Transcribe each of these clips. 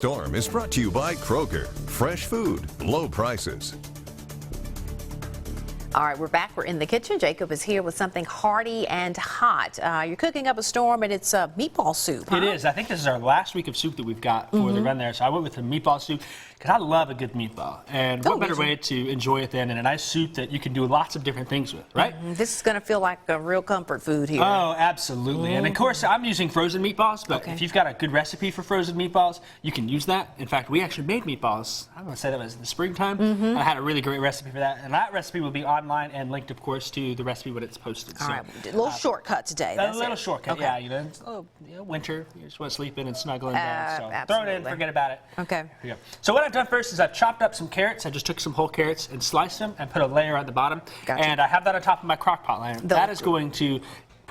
Storm is brought to you by Kroger. Fresh food, low prices. All right, we're back. We're in the kitchen. Jacob is here with something hearty and hot. You're cooking up a storm, and it's meatball soup, huh? It is. I think this is our last week of soup that we've got for the run there. So I went with the meatball soup because I love a good meatball. And what better way to enjoy it than in a nice soup that you can do lots of different things with, right? This is going to feel like a real comfort food here. Oh, absolutely. And of course, I'm using frozen meatballs, but if you've got a good recipe for frozen meatballs, you can use that. In fact, we actually made meatballs. I'm going to say that was in the springtime. I had a really great recipe for that. And that recipe will be online and linked, of course, to the recipe when it's posted. All right, a little shortcut today. A little shortcut, yeah. You know, it's winter. You just want to sleep in and snuggle in bed. So throw it in, forget about it. Okay. Here we go. So what I've done first is I've chopped up some carrots. I just took some whole carrots and sliced them and put a layer at the bottom. Gotcha. And I have that on top of my crock pot layer. That is going to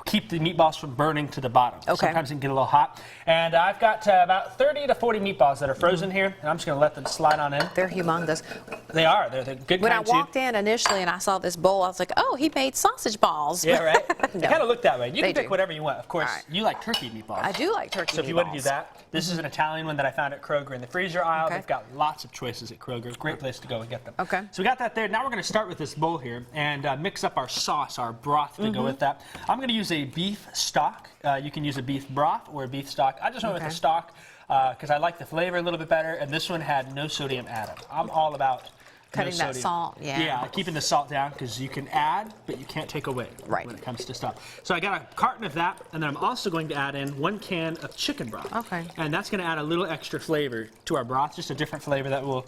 keep the meatballs from burning to the bottom. Sometimes it can get a little hot. And I've got about 30 to 40 meatballs that are frozen here, and I'm just going to let them slide on in. They're humongous. They are. They're good When I kind too. walked in initially and I saw this bowl, I was like, oh, he made sausage balls. Yeah, right? They kind of look that way. You can pick do. whatever you want. Of course, you like turkey meatballs. I do like turkey meatballs. So if you want to do that, this is an Italian one that I found at Kroger in the freezer aisle. They've got lots of choices at Kroger. Great place to go and get them. Okay. So we got that there. Now we're going to start with this bowl here and mix up our sauce, our broth to go with that. I'm going to use a beef stock. You can use a beef broth or a beef stock. I just went with the stock because I like the flavor a little bit better, and this one had no sodium added. I'm all about cutting that salt, Yeah, keeping the salt down because you can add, but you can't take away when it comes to stuff. So I got a carton of that, and then I'm also going to add in 1 can of chicken broth. Okay. And that's going to add a little extra flavor to our broth, just a different flavor that will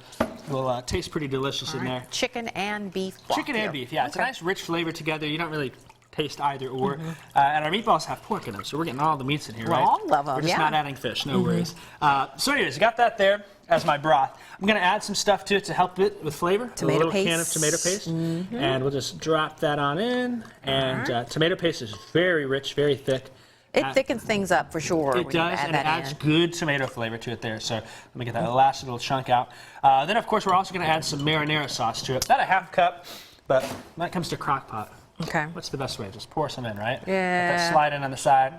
taste pretty delicious in there. Chicken and beef broth. Chicken and beef, yeah. It's a nice rich flavor together. You don't really taste either or. And our meatballs have pork in them, so we're getting all the meats in here, right? All of them, We're just not adding fish, no worries. So anyways, got that there as my broth. I'm going to add some stuff to it to help it with flavor. Tomato a little paste. can of tomato paste. And we'll just drop that on in. And tomato paste is very rich, very thick. It thickens things up for sure. It does, and it adds good tomato flavor to it there. So let me get that last little chunk out. Then, of course, we're also going to add some marinara sauce to it. About a half cup, but when it comes to crock pot, what's the best way? Just pour some in, right? Yeah. Let that slide in on the side.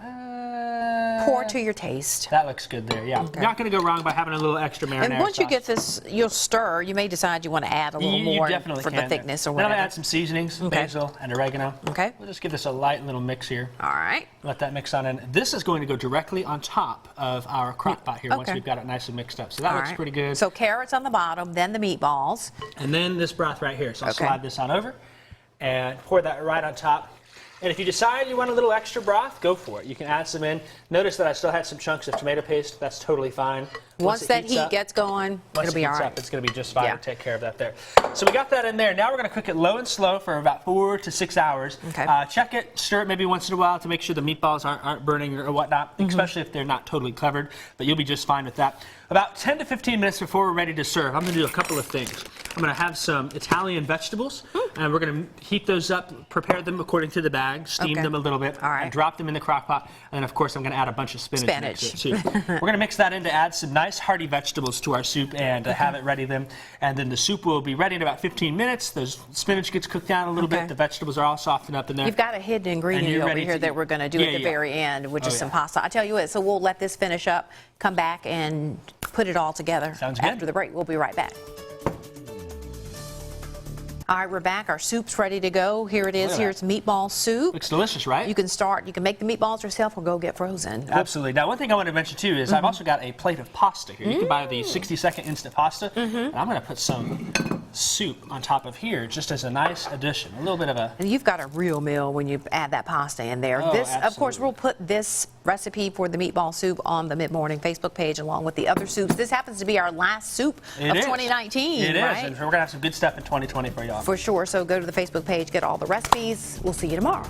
Pour to your taste. That looks good there, yeah. You're not going to go wrong by having a little extra marinara And once sauce. you get this, you'll stir. You may decide you want to add a little more for the thickness or whatever. Then I'll add some seasonings, basil and oregano. Okay. We'll just give this a light little mix here. All right. Let that mix on in. This is going to go directly on top of our crock pot here once we've got it nicely mixed up. So that looks pretty good. So carrots on the bottom, then the meatballs. And then this broth right here. So I'll slide this on over and pour that right on top. And if you decide you want a little extra broth, go for it. You can add some in. Notice that I still had some chunks of tomato paste. That's totally fine. Once that heat gets going, it'll be all right. It's going to be just fine. We'll take care of that there. So we got that in there. Now we're going to cook it low and slow for about 4 to 6 hours. Check it, stir it maybe once in a while to make sure the meatballs aren't burning or whatnot, especially if they're not totally covered, but you'll be just fine with that. About 10 to 15 minutes before we're ready to serve, I'm going to do a couple of things. I'm going to have some Italian vegetables, and we're going to heat those up, prepare them according to the bag, steam them a little bit, and drop them in the crock pot. And then, of course, I'm going to add a bunch of spinach next to it, too. We're going to mix that in to add some nice hearty vegetables to our soup and have it ready then. And then the soup will be ready in about 15 minutes. The spinach gets cooked down a little bit. The vegetables are all softened up in there. You've got a hidden ingredient over here that we're going to do at the very end, which is some pasta. I tell you what, so we'll let this finish up, come back, and put it all together after the break. We'll be right back. All right, we're back. Our soup's ready to go. Here it is. Here's meatball soup. Looks delicious, right? You can make the meatballs yourself or go get frozen. Absolutely. Now, one thing I want to mention, too, is I've also got a plate of pasta here. You can buy the 60-second instant pasta. And I'm going to put some soup on top of here just as a nice addition. A little bit of a... And you've got a real meal when you add that pasta in there. Of course, we'll put this recipe for the meatball soup on the Mid-Morning Facebook page along with the other soups. This happens to be our last soup of 2019, It is. right? And we're going to have some good stuff in 2020 for y'all. For sure. So go to the Facebook page, get all the recipes. We'll see you tomorrow.